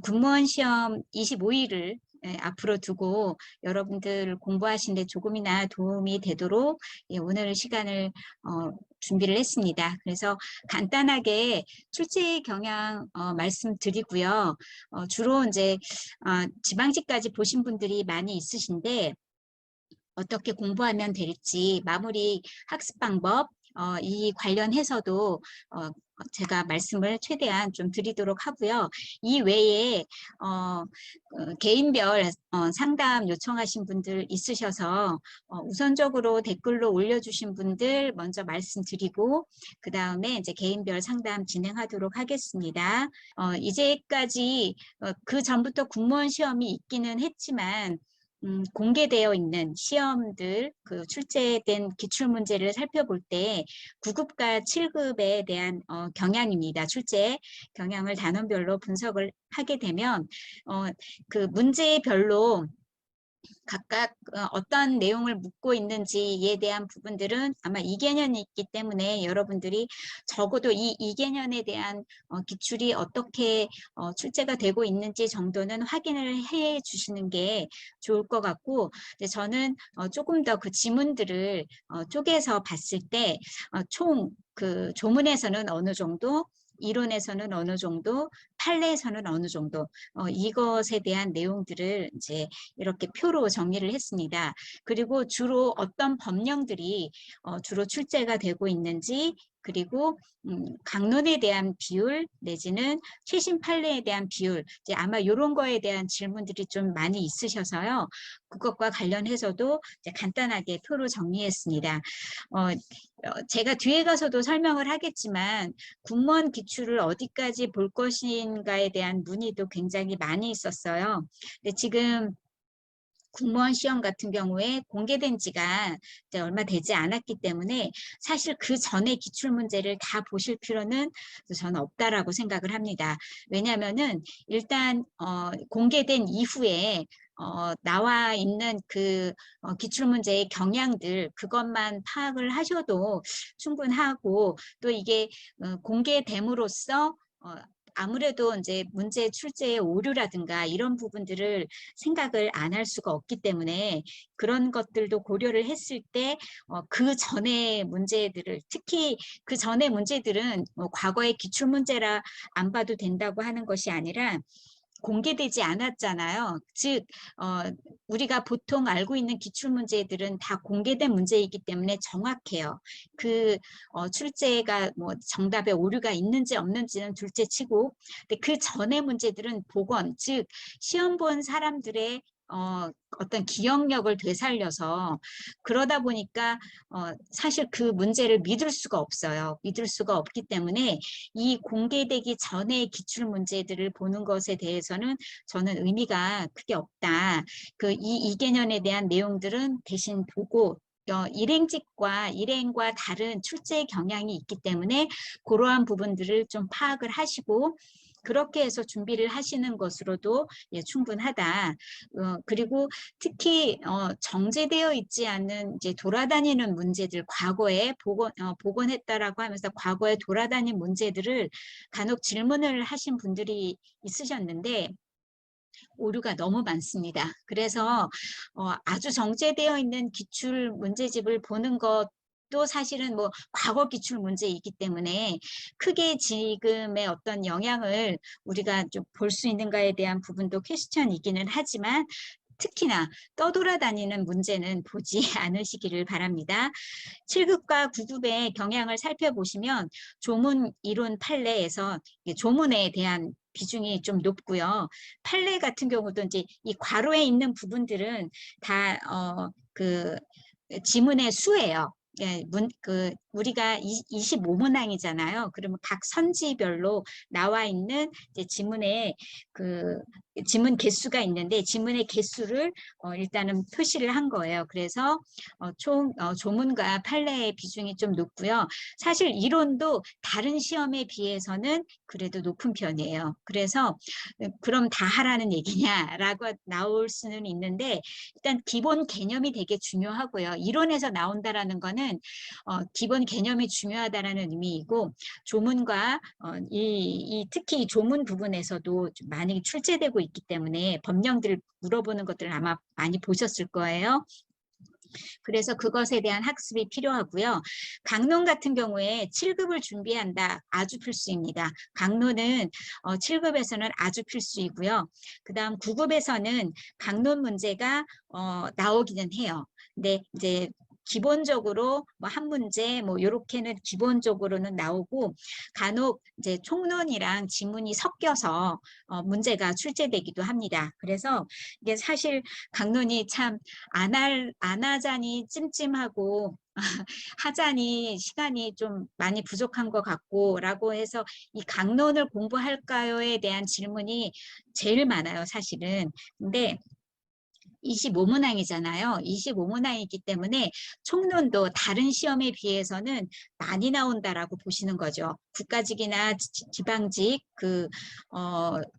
군무원 시험 25일을 앞으로 두고 여러분들 공부하신 데 조금이나 도움이 되도록 오늘 시간을 준비를 했습니다. 그래서 간단하게 출제 경향 말씀드리고요. 주로 이제 지방직까지 보신 분들이 많이 있으신데 어떻게 공부하면 될지 마무리 학습 방법 이 관련해서도 제가 말씀을 최대한 좀 드리도록 하고요. 이 외에 개인별 상담 요청하신 분들 있으셔서 우선적으로 댓글로 올려주신 분들 먼저 말씀드리고 그 다음에 이제 개인별 상담 진행하도록 하겠습니다. 이제까지 그 전부터 공무원 시험이 있기는 했지만 공개되어 있는 시험들, 그 출제된 기출문제를 살펴볼 때 9급과 7급에 대한 경향입니다. 출제 경향을 단원별로 분석을 하게 되면 그 문제별로 각각 어떤 내용을 묻고 있는지에 대한 부분들은 아마 이개년이 있기 때문에 여러분들이 적어도 이 이개년에 대한 기출이 어떻게 출제가 되고 있는지 정도는 확인을 해 주시는 게 좋을 것 같고, 근데 저는 조금 더 그 지문들을 쪼개서 봤을 때 총 그 조문에서는 어느 정도, 이론에서는 어느 정도, 판례에서는 어느 정도 이것에 대한 내용들을 이제 이렇게 표로 정리를 했습니다. 그리고 주로 어떤 법령들이 주로 출제가 되고 있는지, 그리고 강론에 대한 비율 내지는 최신 판례에 대한 비율, 이제 아마 이런 거에 대한 질문들이 좀 많이 있으셔서요. 그것과 관련해서도 이제 간단하게 표로 정리했습니다. 제가 뒤에 가서도 설명을 하겠지만 군무원 기출을 어디까지 볼 것인가에 대한 문의도 굉장히 많이 있었어요. 근데 지금 군무원 시험 같은 경우에 공개된 지가 이제 얼마 되지 않았기 때문에 사실 그 전에 기출문제를 다 보실 필요는 저는 없다라고 생각을 합니다. 왜냐하면은 일단 공개된 이후에 나와 있는 그 기출문제의 경향들 그것만 파악을 하셔도 충분하고, 또 이게 공개됨으로써 아무래도 이제 문제 출제의 오류라든가 이런 부분들을 생각을 안 할 수가 없기 때문에 그런 것들도 고려를 했을 때 그 전의 문제들을, 특히 그 전의 문제들은 과거의 기출문제라 안 봐도 된다고 하는 것이 아니라 공개되지 않았잖아요. 즉 우리가 보통 알고 있는 기출문제들은 다 공개된 문제이기 때문에 정확해요. 그 출제가 뭐 정답에 오류가 있는지 없는지는 둘째치고, 근데 그 전의 문제들은 복원, 즉 시험 본 사람들의 어떤 기억력을 되살려서, 그러다 보니까 사실 그 문제를 믿을 수가 없어요. 믿을 수가 없기 때문에 이 공개되기 전의 기출 문제들을 보는 것에 대해서는 저는 의미가 크게 없다. 그 이개년에 대한 내용들은 대신 보고 일행직과 일행과 다른 출제 경향이 있기 때문에 그러한 부분들을 좀 파악을 하시고 그렇게 해서 준비를 하시는 것으로도 충분하다. 그리고 특히 정제되어 있지 않은 이제 돌아다니는 문제들, 과거에 복원했다라고 하면서 과거에 돌아다닌 문제들을 간혹 질문을 하신 분들이 있으셨는데 오류가 너무 많습니다. 그래서 아주 정제되어 있는 기출 문제집을 보는 것 또 사실은 뭐 과거 기출 문제이기 때문에 크게 지금의 어떤 영향을 우리가 좀 볼 수 있는가에 대한 부분도 퀘스천이기는 하지만 특히나 떠돌아다니는 문제는 보지 않으시기를 바랍니다. 7급과 9급의 경향을 살펴보시면 조문, 이론, 판례에서 조문에 대한 비중이 좀 높고요. 판례 같은 경우도 이제 이 괄호에 있는 부분들은 다 그 지문의 수예요. 예, 우리가 25문항이잖아요. 그러면 각 선지별로 나와 있는 이제 지문의 그 지문 개수가 있는데 지문의 개수를 일단은 표시를 한 거예요. 그래서 총 조문과 판례의 비중이 좀 높고요. 사실 이론도 다른 시험에 비해서는 그래도 높은 편이에요. 그래서 그럼 다 하라는 얘기냐라고 나올 수는 있는데 일단 기본 개념이 되게 중요하고요. 이론에서 나온다라는 거는 거는 기본 개념이 중요하다라는 의미이고, 조문과 특히 이 조문 부분에서도 좀 많이 출제되고 있기 때문에 법령들을 물어보는 것들을 아마 많이 보셨을 거예요. 그래서 그것에 대한 학습이 필요하고요. 강론 같은 경우에 7급을 준비한다. 아주 필수입니다. 강론은 7급에서는 아주 필수이고요. 그 다음 9급에서는 강론 문제가 나오기는 해요. 근데 이제 기본적으로 뭐 한 문제 뭐 요렇게는 기본적으로는 나오고, 간혹 이제 총론이랑 지문이 섞여서 문제가 출제되기도 합니다. 그래서 이게 사실 강론이 참 안 하자니 찜찜하고 하자니 시간이 좀 많이 부족한 것 같고 라고 해서 이 강론을 공부할까요에 대한 질문이 제일 많아요, 사실은. 근데 25문항이잖아요. 25문항이기 때문에 총론도 다른 시험에 비해서는 많이 나온다라고 보시는 거죠. 국가직이나 지방직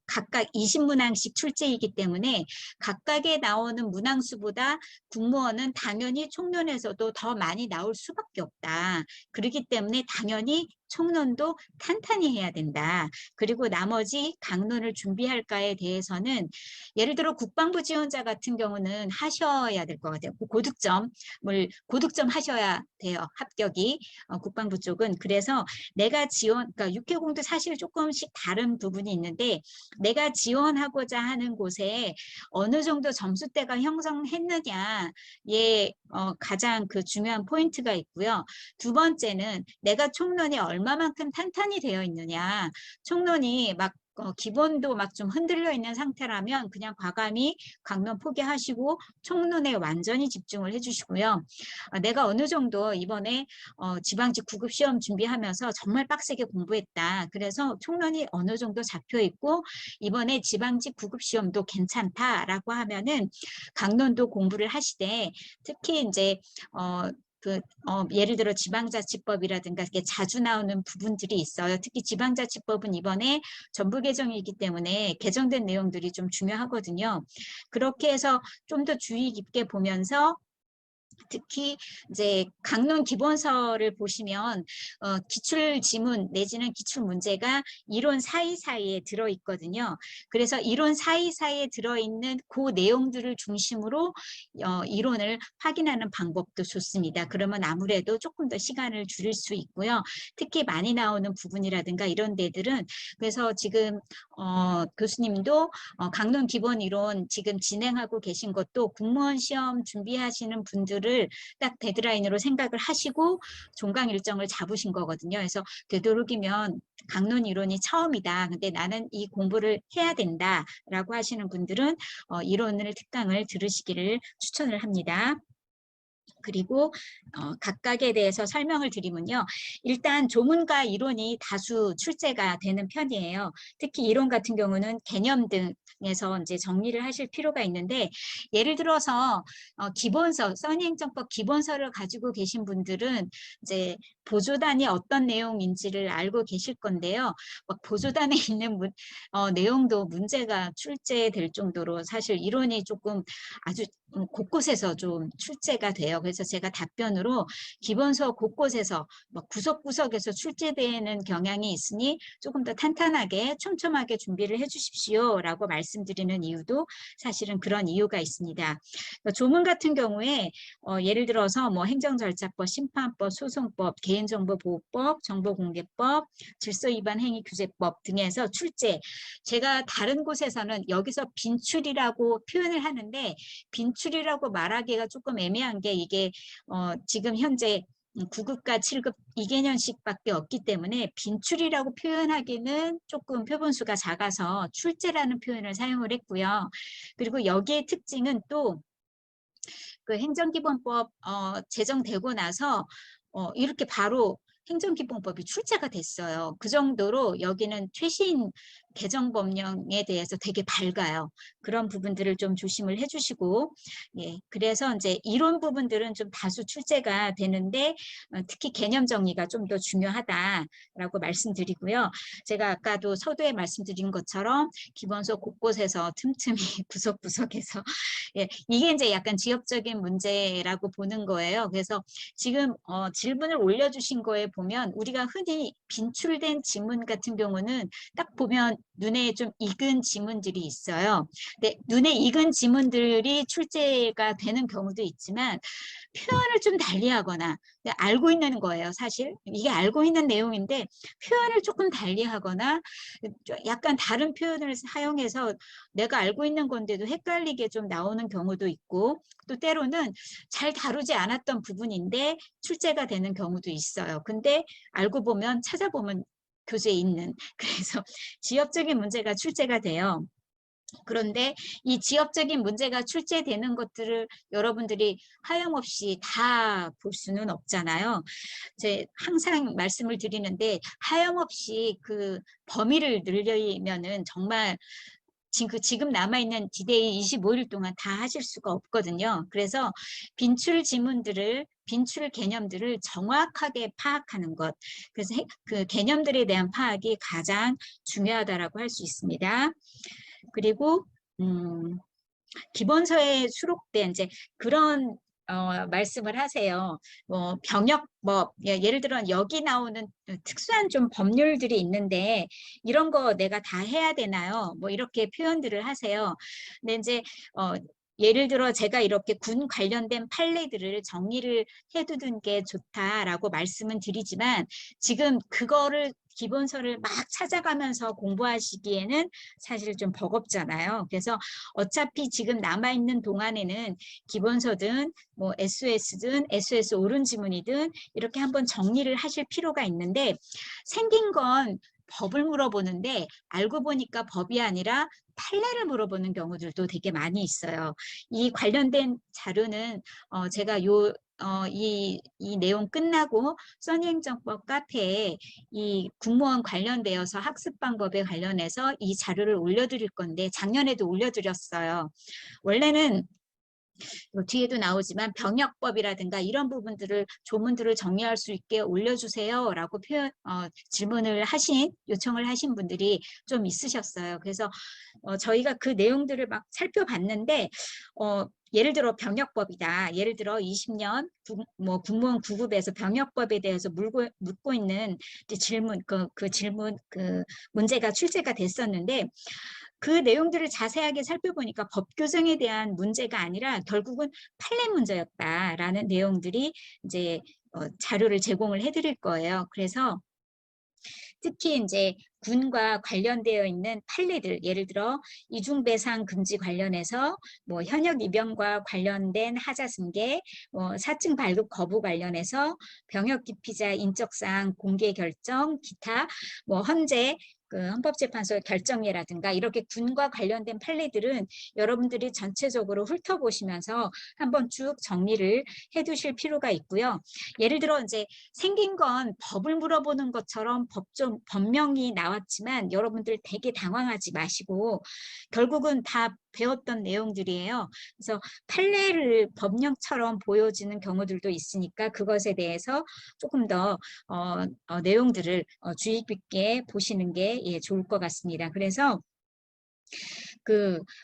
각각 20문항씩 출제이기 때문에 각각에 나오는 문항수보다 국무원은 당연히 총론에서도 더 많이 나올 수밖에 없다. 그렇기 때문에 당연히 총론도 탄탄히 해야 된다. 그리고 나머지 강론을 준비할까에 대해서는 예를 들어 국방부 지원자 같은 경우는 하셔야 될 것 같아요. 고득점 하셔야 돼요. 합격이 국방부 쪽은. 그래서 내가 그러니까 육해공도 사실 조금씩 다른 부분이 있는데, 내가 지원하고자 하는 곳에 어느 정도 점수대가 형성했느냐에 가장 그 중요한 포인트가 있고요. 두 번째는 내가 총론이 얼마만큼 탄탄히 되어 있느냐. 총론이 막 기본도 막 좀 흔들려 있는 상태라면 그냥 과감히 강론 포기하시고 총론에 완전히 집중을 해주시고요. 내가 어느 정도 이번에 지방직 9급 시험 준비하면서 정말 빡세게 공부했다. 그래서 총론이 어느 정도 잡혀 있고 이번에 지방직 9급 시험도 괜찮다라고 하면은 강론도 공부를 하시되, 특히 이제 예를 들어 지방자치법이라든가 이게 자주 나오는 부분들이 있어요. 특히 지방자치법은 이번에 전부 개정이기 때문에 개정된 내용들이 좀 중요하거든요. 그렇게 해서 좀 더 주의 깊게 보면서, 특히 이제 강론 기본서를 보시면 기출 지문 내지는 기출 문제가 이론 사이사이에 들어있거든요. 그래서 이론 사이사이에 들어있는 그 내용들을 중심으로 이론을 확인하는 방법도 좋습니다. 그러면 아무래도 조금 더 시간을 줄일 수 있고요. 특히 많이 나오는 부분이라든가 이런 데들은, 그래서 지금 교수님도 강론 기본 이론 지금 진행하고 계신 것도 국무원 시험 준비하시는 분들을 딱 데드라인으로 생각을 하시고 종강 일정을 잡으신 거거든요. 그래서 되도록이면 강론 이론이 처음이다. 근데 나는 이 공부를 해야 된다라고 하시는 분들은 이론을 특강을 들으시기를 추천을 합니다. 그리고 각각에 대해서 설명을 드리면요. 일단 조문과 이론이 다수 출제가 되는 편이에요. 특히 이론 같은 경우는 개념 등에서 이제 정리를 하실 필요가 있는데, 예를 들어서 기본서, 써니행정법 기본서를 가지고 계신 분들은 이제 보조단이 어떤 내용인지를 알고 계실 건데요. 막 보조단에 있는 내용도 문제가 출제될 정도로 사실 이론이 조금 아주 곳곳에서 좀 출제가 돼요. 그래서 제가 답변으로 기본서 곳곳에서 구석구석에서 출제되는 경향이 있으니 조금 더 탄탄하게 촘촘하게 준비를 해주십시오 라고 말씀드리는 이유도 사실은 그런 이유가 있습니다. 조문 같은 경우에 예를 들어서 뭐 행정절차법, 심판법, 소송법, 개인정보보호법, 정보공개법, 질서위반행위규제법 등에서 출제, 제가 다른 곳에서는 여기서 빈출이라고 표현을 하는데, 빈출이라고 말하기가 조금 애매한 게, 이게 지금 현재 9급과 7급 2개년씩밖에 없기 때문에 빈출이라고 표현하기는 조금 표본수가 작아서 출제라는 표현을 사용을 했고요. 그리고 여기의 특징은 또 그 행정기본법 제정되고 나서 이렇게 바로 행정기본법이 출제가 됐어요. 그 정도로 여기는 최신 개정 법령에 대해서 되게 밝아요. 그런 부분들을 좀 조심을 해주시고, 예, 그래서 이제 이론 부분들은 좀 다수 출제가 되는데 특히 개념 정리가 좀 더 중요하다라고 말씀드리고요. 제가 아까도 서두에 말씀드린 것처럼 기본서 곳곳에서 틈틈이 구석구석에서 예, 이게 이제 약간 지역적인 문제라고 보는 거예요. 그래서 지금 질문을 올려주신 거에 보면 우리가 흔히 빈출된 지문 같은 경우는 딱 보면 눈에 좀 익은 지문들이 있어요. 근데 눈에 익은 지문들이 출제가 되는 경우도 있지만 표현을 좀 달리하거나 알고 있는 거예요. 사실 이게 알고 있는 내용인데 표현을 조금 달리하거나 약간 다른 표현을 사용해서 내가 알고 있는 건데도 헷갈리게 좀 나오는 경우도 있고 또 때로는 잘 다루지 않았던 부분인데 출제가 되는 경우도 있어요. 근데 알고 보면 찾아보면 교재에 있는 그래서 지역적인 문제가 출제가 돼요. 그런데 이 지역적인 문제가 출제되는 것들을 여러분들이 하염없이 다 볼 수는 없잖아요. 제 항상 말씀을 드리는데 하염없이 그 범위를 늘리면은 정말 지금 남아있는 디데이 25일 동안 다 하실 수가 없거든요. 그래서 빈출 지문들을 빈출 개념들을 정확하게 파악하는 것. 그래서 그 개념들에 대한 파악이 가장 중요하다라고 할 수 있습니다. 그리고 기본서에 수록된 이제 그런 말씀을 하세요. 병역법, 예를 들어 여기 나오는 특수한 좀 법률들이 있는데 이런 거 내가 다 해야 되나요? 뭐 이렇게 표현들을 하세요. 근데 이제 예를 들어 제가 이렇게 군 관련된 판례들을 정리를 해두는 게 좋다라고 말씀은 드리지만 지금 그거를 기본서를 막 찾아가면서 공부하시기에는 사실 좀 버겁잖아요. 그래서 어차피 지금 남아있는 동안에는 기본서든 뭐 SOS든 SOS 옳은 지문이든 이렇게 한번 정리를 하실 필요가 있는데 생긴 건 법을 물어보는데 알고 보니까 법이 아니라 판례를 물어보는 경우들도 되게 많이 있어요. 이 관련된 자료는 제가 이 내용 끝나고 써니행정법 카페에 이 공무원 관련되어서 학습 방법에 관련해서 이 자료를 올려드릴 건데 작년에도 올려드렸어요. 원래는 뒤에도 나오지만 병역법이라든가 이런 부분들을 조문들을 정리할 수 있게 올려주세요 라고 질문을 요청을 하신 분들이 좀 있으셨어요. 그래서 저희가 그 내용들을 막 살펴봤는데 예를 들어 병역법이다. 예를 들어 20년 국무원 9급에서 병역법에 대해서 묻고 있는 질문, 그 문제가 출제가 됐었는데 그 내용들을 자세하게 살펴보니까 법 교정에 대한 문제가 아니라 결국은 판례 문제였다라는 내용들이 이제 자료를 제공을 해드릴 거예요. 그래서 특히 이제 군과 관련되어 있는 판례들, 예를 들어 이중배상 금지 관련해서 뭐 현역 입영과 관련된 하자승계, 사증 발급 거부 관련해서 병역 기피자 인적사항 공개 결정, 기타 뭐 헌재 그 헌법재판소 결정례라든가 이렇게 군과 관련된 판례들은 여러분들이 전체적으로 훑어보시면서 한번 쭉 정리를 해두실 필요가 있고요. 예를 들어 이제 생긴 건 법을 물어보는 것처럼 법명이 나왔지만 여러분들 되게 당황하지 마시고 결국은 다 배웠던 내용들이에요. 그래서 판례를 법령처럼 보여지는 경우들도 있으니까 그것에 대해서 조금 더 내용들을 주의 깊게 보시는 게 좋을 것 같습니다. 그래서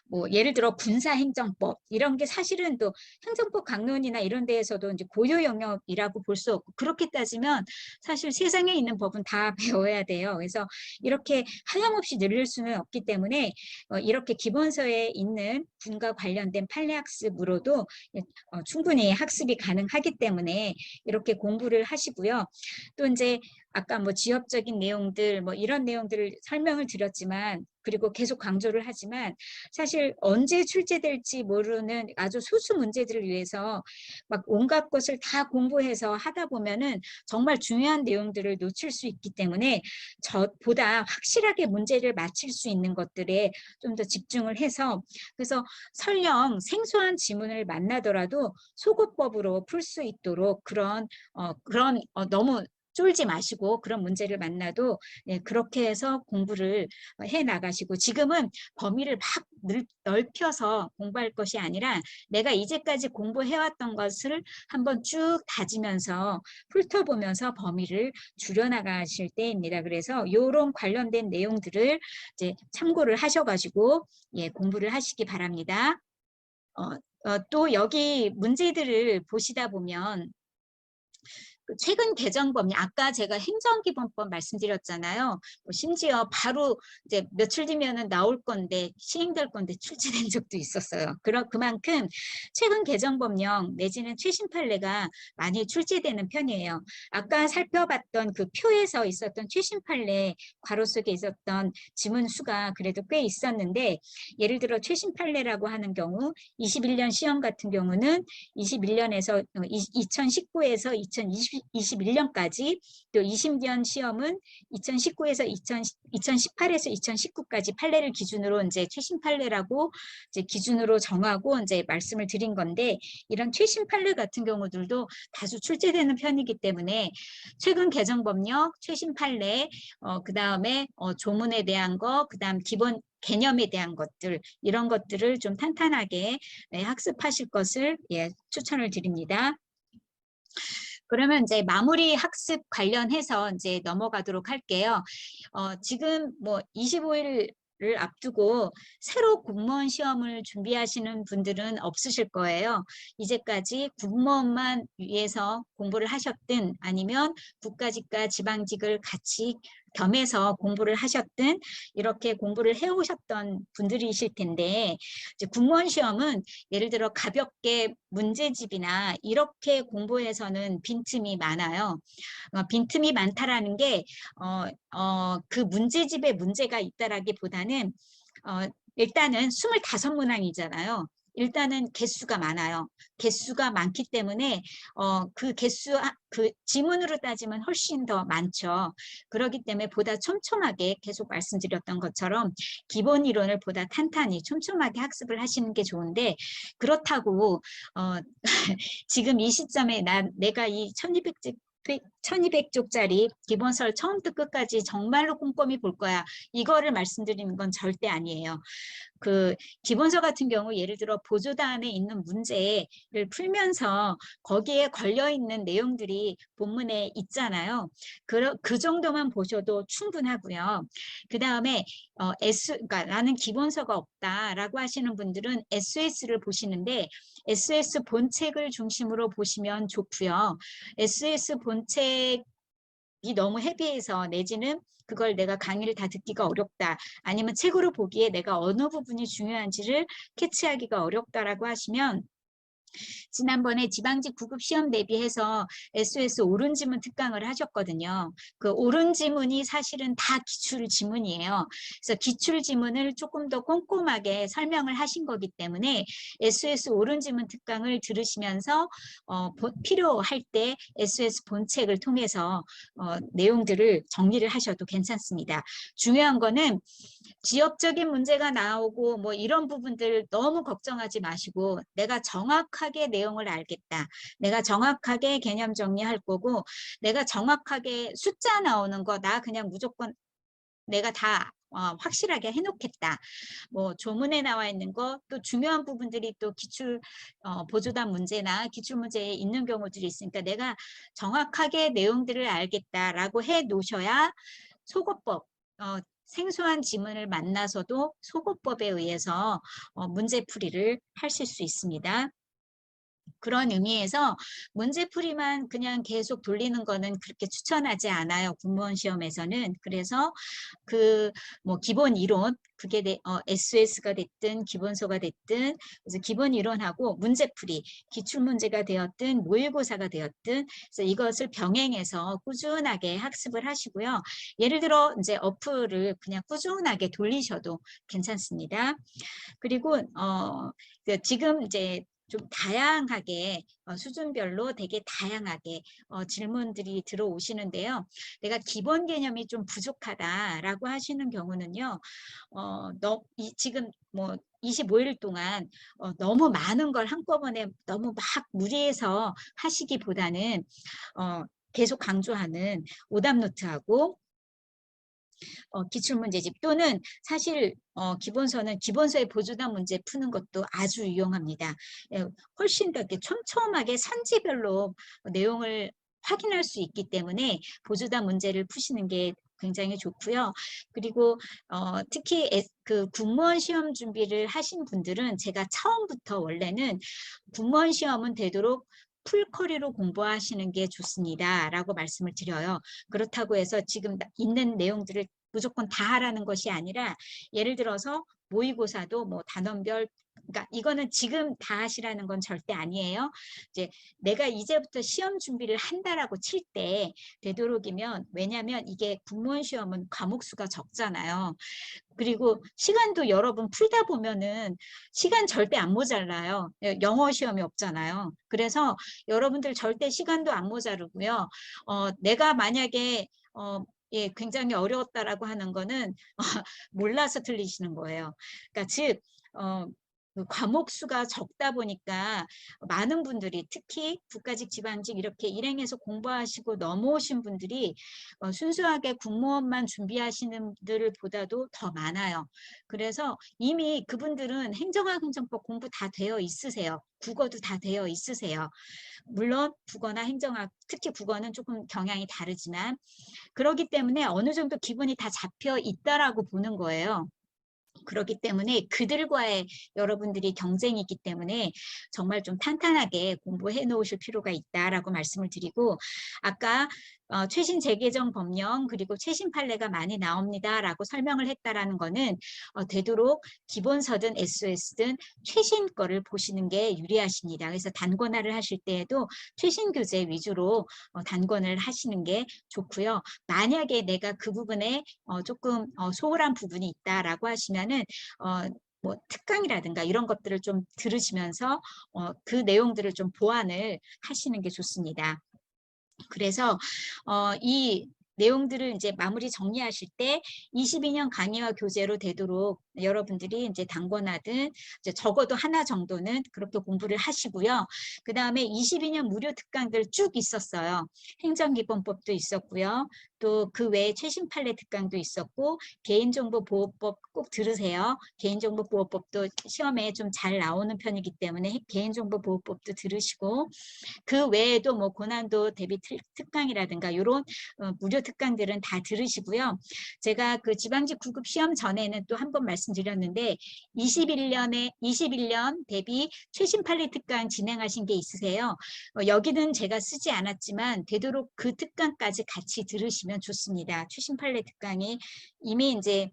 뭐 예를 들어 군사행정법 이런 게 사실은 또 행정법 강론이나 이런 데에서도 이제 고유 영역이라고 볼 수 없고 그렇게 따지면 사실 세상에 있는 법은 다 배워야 돼요. 그래서 이렇게 하염없이 늘릴 수는 없기 때문에 이렇게 기본서에 있는 군과 관련된 판례 학습으로도 충분히 학습이 가능하기 때문에 이렇게 공부를 하시고요. 또 이제 아까 뭐 지역적인 내용들 뭐 이런 내용들을 설명을 드렸지만 그리고 계속 강조를 하지만 사실 언제 출제될지 모르는 아주 소수 문제들을 위해서 막 온갖 것을 다 공부해서 하다 보면은 정말 중요한 내용들을 놓칠 수 있기 때문에 저보다 확실하게 문제를 맞힐 수 있는 것들에 좀 더 집중을 해서 그래서 설령 생소한 지문을 만나더라도 소거법으로 풀 수 있도록 그런 너무 쫄지 마시고 그런 문제를 만나도 예, 그렇게 해서 공부를 해 나가시고 지금은 범위를 막 넓혀서 공부할 것이 아니라 내가 이제까지 공부해왔던 것을 한번 쭉 다지면서 훑어보면서 범위를 줄여나가실 때입니다. 그래서 이런 관련된 내용들을 이제 참고를 하셔가지고 예, 공부를 하시기 바랍니다. 또 여기 문제들을 보시다 보면 최근 개정법이 아까 제가 행정기본법 말씀드렸잖아요. 심지어 바로 이제 며칠 뒤면은 나올 건데 시행될 건데 출제된 적도 있었어요. 그만큼 최근 개정법령 내지는 최신 판례가 많이 출제되는 편이에요. 아까 살펴봤던 그 표에서 있었던 최신 판례 괄호 속에 있었던 지문 수가 그래도 꽤 있었는데 예를 들어 최신 판례라고 하는 경우 21년 시험 같은 경우는 21년에서 2019에서 2021년까지 또 20년 시험은 2019에서 2018에서 2019까지 판례를 기준으로 이제 최신 판례라고 이제 기준으로 정하고 이제 말씀을 드린 건데 이런 최신 판례 같은 경우들도 다수 출제되는 편이기 때문에 최근 개정 법령, 최신 판례, 그다음에 조문에 대한 거, 그다음 기본 개념에 대한 것들 이런 것들을 좀 탄탄하게 네, 학습하실 것을 예, 추천을 드립니다. 그러면 이제 마무리 학습 관련해서 이제 넘어가도록 할게요. 지금 뭐 25일을 앞두고 새로 공무원 시험을 준비하시는 분들은 없으실 거예요. 이제까지 공무원만 위해서 공부를 하셨든 아니면 국가직과 지방직을 같이 겸해서 공부를 하셨든 이렇게 공부를 해오셨던 분들이실 텐데 이제 공무원 시험은 예를 들어 가볍게 문제집이나 이렇게 공부해서는 빈틈이 많아요. 빈틈이 많다라는 게 그 문제집에 문제가 있다라기보다는 일단은 25문항이잖아요. 일단은 개수가 많아요. 개수가 많기 때문에 그 지문으로 따지면 훨씬 더 많죠. 그렇기 때문에 보다 촘촘하게 계속 말씀드렸던 것처럼 기본 이론을 보다 탄탄히 촘촘하게 학습을 하시는 게 좋은데 그렇다고 지금 이 시점에 내가 이 1200쪽짜리 기본서를 처음부터 끝까지 정말로 꼼꼼히 볼 거야. 이거를 말씀드리는 건 절대 아니에요. 그 기본서 같은 경우 예를 들어 보조단에 있는 문제를 풀면서 거기에 걸려있는 내용들이 본문에 있잖아요. 그 정도만 보셔도 충분하고요. 그 다음에 그러니까 나는 기본서가 없다라고 하시는 분들은 SS를 보시는데 SS 본책을 중심으로 보시면 좋고요. SS 본책이 너무 헤비해서 내지는 그걸 내가 강의를 다 듣기가 어렵다. 아니면 책으로 보기에 내가 어느 부분이 중요한지를 캐치하기가 어렵다라고 하시면 지난번에 지방직 9급 시험 대비해서 SOS 옳은 지문 특강을 하셨거든요. 그 옳은 지문이 사실은 다 기출 지문이에요. 그래서 기출 지문을 조금 더 꼼꼼하게 설명을 하신 거기 때문에 SOS 옳은 지문 특강을 들으시면서 필요할 때 SOS 본책을 통해서 내용들을 정리를 하셔도 괜찮습니다. 중요한 거는 지역적인 문제가 나오고 뭐 이런 부분들 너무 걱정하지 마시고 내가 정확하게 내용을 알겠다. 내가 정확하게 개념 정리할 거고 내가 정확하게 숫자 나오는 거 나 그냥 무조건 내가 다 확실하게 해놓겠다. 뭐 조문에 나와 있는 거 또 중요한 부분들이 또 기출 보조단 문제나 기출 문제에 있는 경우들이 있으니까 내가 정확하게 내용들을 알겠다라고 해 놓으셔야 소거법 생소한 지문을 만나서도 소거법에 의해서 문제풀이를 하실 수 있습니다. 그런 의미에서 문제풀이만 그냥 계속 돌리는 거는 그렇게 추천하지 않아요. 공무원 시험에서는. 그래서 그 뭐 기본 이론 그게 SS가 됐든 기본서가 됐든 그래서 기본 이론하고 문제풀이 기출문제가 되었든 모의고사가 되었든 그래서 이것을 병행해서 꾸준하게 학습을 하시고요. 예를 들어 이제 어플을 그냥 꾸준하게 돌리셔도 괜찮습니다. 그리고 지금 이제 좀 다양하게 수준별로 되게 다양하게 질문들이 들어오시는데요. 내가 기본 개념이 좀 부족하다라고 하시는 경우는요. 지금 뭐 25일 동안 너무 많은 걸 한꺼번에 너무 막 무리해서 하시기보다는 계속 강조하는 오답노트하고 기출문제집 또는 사실 기본서는 기본서의 보조답 문제 푸는 것도 아주 유용합니다. 예, 훨씬 더 이렇게 촘촘하게 산지별로 내용을 확인할 수 있기 때문에 보조답 문제를 푸시는 게 굉장히 좋고요. 그리고 특히 그 공무원 시험 준비를 하신 분들은 제가 처음부터 원래는 공무원 시험은 되도록 풀커리로 공부하시는 게 좋습니다. 라고 말씀을 드려요. 그렇다고 해서 지금 있는 내용들을 무조건 다 하라는 것이 아니라 예를 들어서 모의고사도 뭐 단원별 그러니까 이거는 지금 다 하시라는 건 절대 아니에요. 이제 내가 이제부터 시험 준비를 한다라고 칠 때 되도록이면 왜냐하면 이게 공무원 시험은 과목 수가 적잖아요. 그리고 시간도 여러분 풀다 보면은 시간 절대 안 모자라요. 영어 시험이 없잖아요. 그래서 여러분들 절대 시간도 안 모자르고요. 내가 만약에 예, 굉장히 어려웠다라고 하는 거는 몰라서 틀리시는 거예요. 그러니까 즉 그 과목 수가 적다 보니까 많은 분들이 특히 국가직, 지방직 이렇게 일행해서 공부하시고 넘어오신 분들이 순수하게 공무원만 준비하시는 분들보다도 더 많아요. 그래서 이미 그분들은 행정학, 행정법 공부 다 되어 있으세요. 국어도 다 되어 있으세요. 물론 국어나 행정학, 특히 국어는 조금 경향이 다르지만 그렇기 때문에 어느 정도 기본이 다 잡혀 있다라고 보는 거예요. 그렇기 때문에 그들과의 여러분들이 경쟁이 있기 때문에 정말 좀 탄탄하게 공부해 놓으실 필요가 있다라고 말씀을 드리고 아까 최신 재개정 법령 그리고 최신 판례가 많이 나옵니다라고 설명을 했다라는 거는 되도록 기본서든 SOS든 최신 거를 보시는 게 유리하십니다. 그래서 단권화를 하실 때에도 최신 교재 위주로 단권을 하시는 게 좋고요. 만약에 내가 그 부분에 조금 소홀한 부분이 있다라고 하시면은 뭐 특강이라든가 이런 것들을 좀 들으시면서 그 내용들을 좀 보완을 하시는 게 좋습니다. 그래서 이 내용들을 이제 마무리 정리하실 때 22년 강의와 교재로 되도록 여러분들이 이제 단권하든 이제 적어도 하나 정도는 그렇게 공부를 하시고요. 그 다음에 22년 무료 특강들 쭉 있었어요. 행정기본법도 있었고요. 또 그 외에 최신 판례 특강도 있었고 개인정보보호법 꼭 들으세요. 개인정보보호법도 시험에 좀 잘 나오는 편이기 때문에 개인정보보호법도 들으시고 그 외에도 뭐 고난도 대비 특강이라든가 이런 무료 특강들은 다 들으시고요. 제가 그 지방직 9급 시험 전에는 또 한 번 말씀드렸는데 21년 대비 최신 판례 특강 진행하신 게 있으세요. 여기는 제가 쓰지 않았지만 되도록 그 특강까지 같이 들으시면 좋습니다. 최신 판례 특강이 이미 이제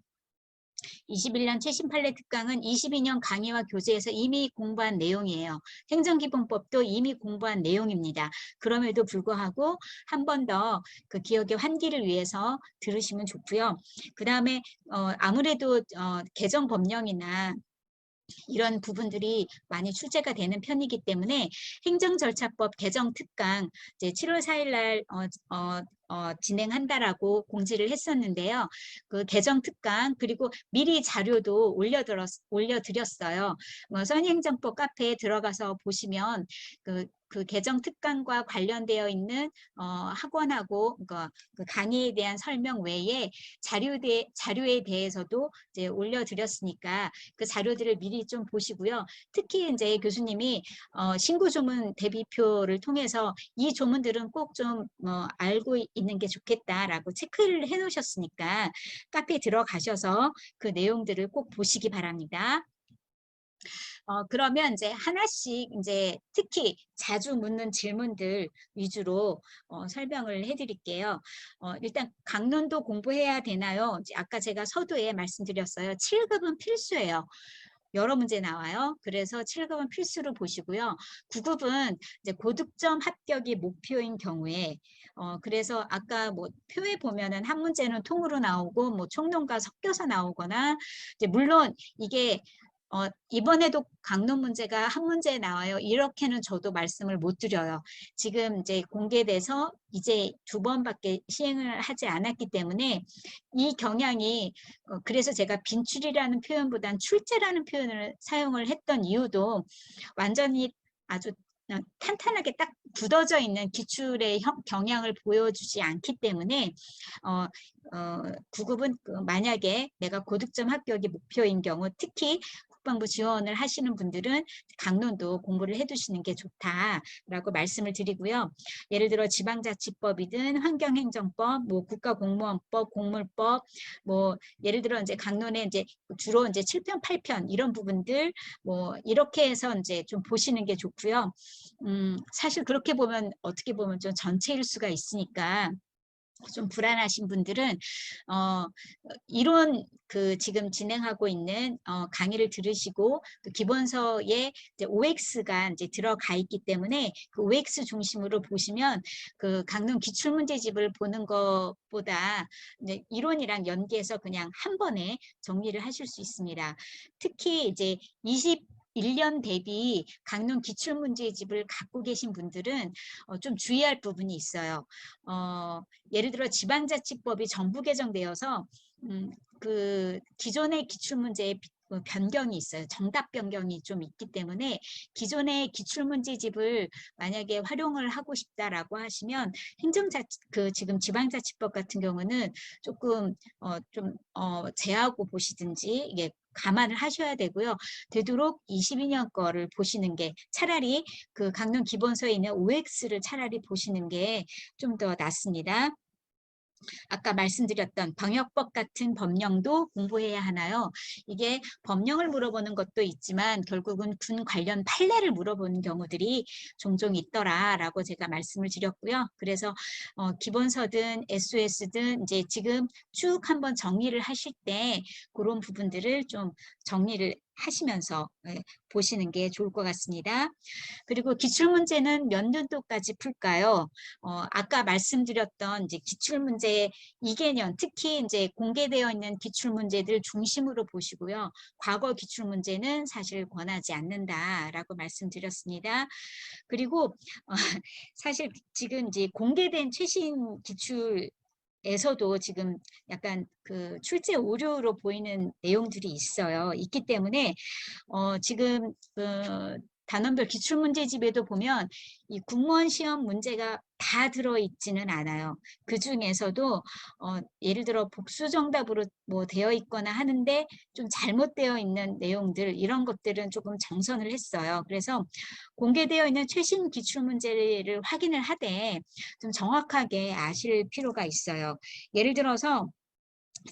21년 최신 판례 특강은 22년 강의와 교재에서 이미 공부한 내용이에요. 행정기본법도 이미 공부한 내용입니다. 그럼에도 불구하고 한 번 더 그 기억의 환기를 위해서 들으시면 좋고요. 그 다음에 아무래도 개정 법령이나 이런 부분들이 많이 출제가 되는 편이기 때문에 행정절차법 개정 특강 이제 7월 4일 날 진행한다라고 공지를 했었는데요. 그 개정 특강 그리고 미리 자료도 올려드렸어요. 선행정법 카페에 들어가서 보시면 그 개정 특강과 관련되어 있는 학원하고 그 강의에 대한 설명 외에 자료에 대해서도 이제 올려드렸으니까 그 자료들을 미리 좀 보시고요. 특히 이제 교수님이 신구 조문 대비표를 통해서 이 조문들은 꼭 좀 알고 있는 게 좋겠다라고 체크를 해 놓으셨으니까 카페에 들어가셔서 그 내용들을 꼭 보시기 바랍니다. 그러면 이제 하나씩 이제 특히 자주 묻는 질문들 위주로 설명을 해드릴게요. 일단 강론도 공부해야 되나요? 이제 아까 제가 서두에 말씀드렸어요. 7급은 필수예요. 여러 문제 나와요. 그래서 7급은 필수로 보시고요. 9급은 이제 고득점 합격이 목표인 경우에 그래서 아까 뭐 표에 보면은 한 문제는 통으로 나오고 뭐 총론과 섞여서 나오거나 이제 물론 이게 이번에도 강론 문제가 한 문제 나와요. 이렇게는 저도 말씀을 못 드려요. 지금 이제 공개돼서 이제 2번밖에 시행을 하지 않았기 때문에 이 경향이 그래서 제가 빈출이라는 표현보단 출제라는 표현을 사용을 했던 이유도 완전히 아주 탄탄하게 딱 굳어져 있는 기출의 경향을 보여주지 않기 때문에 9급은 만약에 내가 고득점 합격이 목표인 경우, 특히 국방부 지원을 하시는 분들은 강론도 공부를 해두시는 게 좋다라고 말씀을 드리고요. 예를 들어 지방자치법이든 환경행정법, 뭐 국가공무원법, 공물법, 뭐 예를 들어 이제 강론에 이제 주로 이제 7편, 8편 이런 부분들 뭐 이렇게 해서 이제 좀 보시는 게 좋고요. 사실 그렇게 보면 어떻게 보면 좀 전체일 수가 있으니까 좀 불안하신 분들은 이론 지금 진행하고 있는 강의를 들으시고 또 기본서에 이제 OX가 이제 들어가 있기 때문에 그 OX 중심으로 보시면 그 강론 기출문제집을 보는 것보다 이제 이론이랑 연계해서 그냥 한 번에 정리를 하실 수 있습니다. 특히 이제 21년 대비 강론 기출문제집을 갖고 계신 분들은 좀 주의할 부분이 있어요. 예를 들어 지방자치법이 전부 개정되어서 그 기존의 기출문제에 변경이 있어요. 정답 변경이 좀 있기 때문에 기존의 기출문제집을 만약에 활용을 하고 싶다라고 하시면 지금 지방자치법 같은 경우는 조금 좀 제하고 보시든지 이게 감안을 하셔야 되고요. 되도록 22년 거를 보시는 게 차라리 그 강론 기본서에 있는 OX를 차라리 보시는 게 좀 더 낫습니다. 아까 말씀드렸던 병역법 같은 법령도 공부해야 하나요? 이게 법령을 물어보는 것도 있지만 결국은 군 관련 판례를 물어보는 경우들이 종종 있더라라고 제가 말씀을 드렸고요. 그래서 기본서든 SOS든 이제 지금 쭉 한번 정리를 하실 때 그런 부분들을 좀 정리를 하시면서 보시는 게 좋을 것 같습니다. 그리고 기출문제는 몇 년도까지 풀까요? 아까 말씀드렸던 이제 기출문제 2개년, 특히 이제 공개되어 있는 기출문제들 중심으로 보시고요. 과거 기출문제는 사실 권하지 않는다라고 말씀드렸습니다. 그리고 사실 지금 이제 공개된 최신 기출 에서도 지금 약간 그 출제 오류로 보이는 내용들이 있기 때문에 지금 단원별 기출문제집에도 보면 이 공무원 시험 문제가 다 들어있지는 않아요. 그 중에서도 예를 들어 복수 정답으로 뭐 되어 있거나 하는데 좀 잘못되어 있는 내용들 이런 것들은 조금 정선을 했어요. 그래서 공개되어 있는 최신 기출문제를 확인을 하되 좀 정확하게 아실 필요가 있어요. 예를 들어서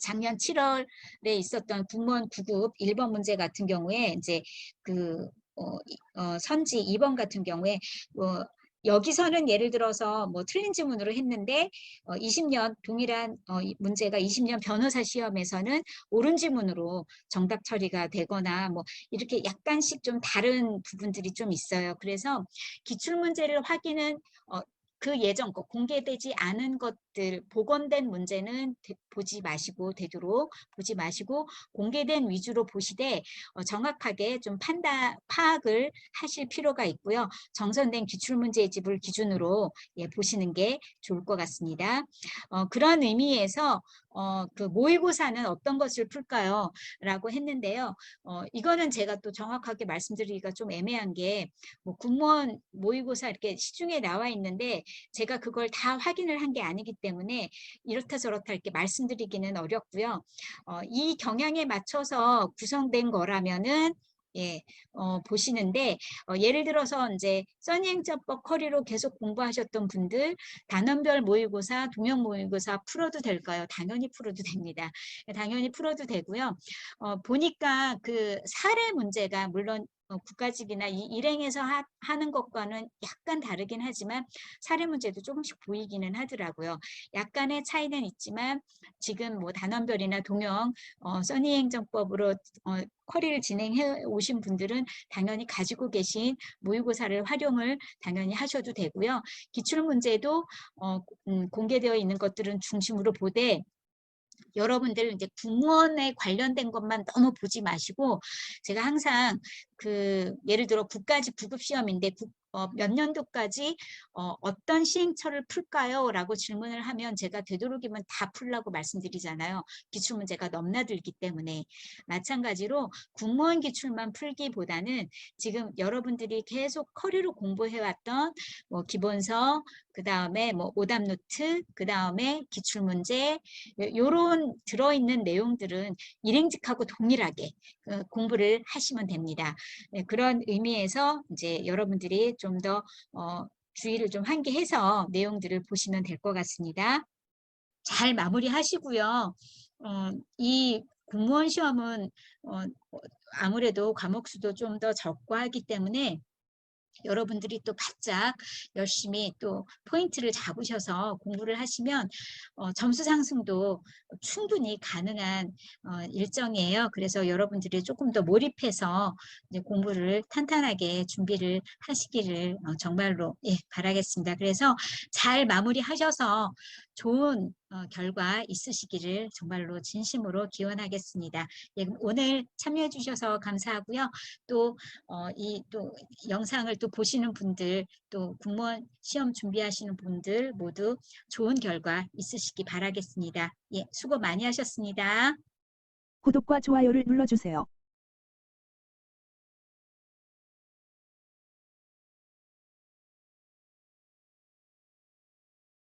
작년 7월에 있었던 국무원 9급 1번 문제 같은 경우에 이제 선지 2번 같은 경우에 여기서는 예를 들어서 뭐 틀린 지문으로 했는데 20년 동일한 문제가 20년 변호사 시험에서는 옳은 지문으로 정답 처리가 되거나 뭐 이렇게 약간씩 좀 다른 부분들이 좀 있어요. 그래서 기출문제를 확인은 그 예전 거 공개되지 않은 것들 복원된 문제는 보지 마시고 되도록 보지 마시고 공개된 위주로 보시되 정확하게 좀 파악을 하실 필요가 있고요. 정선된 기출문제집을 기준으로 보시는 게 좋을 것 같습니다. 그런 의미에서 그 모의고사는 어떤 것을 풀까요? 라고 했는데요. 이거는 제가 또 정확하게 말씀드리기가 좀 애매한 게 뭐 공무원 모의고사 이렇게 시중에 나와 있는데 제가 그걸 다 확인을 한 게 아니기 때문에 이렇다 저렇다 이렇게 말씀드리기는 어렵고요. 이 경향에 맞춰서 구성된 거라면은 보시는데 예를 들어서 이제 써니행정법 커리로 계속 공부하셨던 분들 단원별 모의고사, 동형 모의고사 풀어도 될까요? 당연히 풀어도 됩니다. 당연히 풀어도 되고요. 보니까 그 사례 문제가 물론 국가직이나 일행에서 하는 것과는 약간 다르긴 하지만 사례 문제도 조금씩 보이기는 하더라고요. 약간의 차이는 있지만 지금 뭐 단원별이나 동형 써니행정법으로 커리를 진행해 오신 분들은 당연히 가지고 계신 모의고사를 활용을 당연히 하셔도 되고요. 기출문제도 공개되어 있는 것들은 중심으로 보되 여러분들 이제 공무원에 관련된 것만 너무 보지 마시고 제가 항상 예를 들어 국가직 부급시험인데 몇 년도까지 어떤 시행처를 풀까요? 라고 질문을 하면 제가 되도록이면 다 풀라고 말씀드리잖아요. 기출문제가 넘나들기 때문에. 마찬가지로 공무원 기출만 풀기보다는 지금 여러분들이 계속 커리로 공부해왔던 뭐 기본서, 그 다음에 뭐 오답노트, 그 다음에 기출문제, 요런 들어있는 내용들은 일행직하고 동일하게 공부를 하시면 됩니다. 네, 그런 의미에서 이제 여러분들이 좀 더 주의를 좀 환기해서 내용들을 보시면 될 것 같습니다. 잘 마무리하시고요. 이 공무원 시험은 아무래도 과목 수도 좀 더 적고 하기 때문에 여러분들이 또 바짝 열심히 또 포인트를 잡으셔서 공부를 하시면 점수 상승도 충분히 가능한 일정이에요. 그래서 여러분들이 조금 더 몰입해서 이제 공부를 탄탄하게 준비를 하시기를 정말로 바라겠습니다. 그래서 잘 마무리하셔서 좋은 결과 있으시기를 정말로 진심으로 기원하겠습니다. 오늘 참여해 주셔서 감사하고요. 또 또 영상을 또 보시는 분들, 또 공무원 시험 준비하시는 분들 모두 좋은 결과 있으시기 바라겠습니다. 수고 많이 하셨습니다. 구독과 좋아요를 눌러주세요.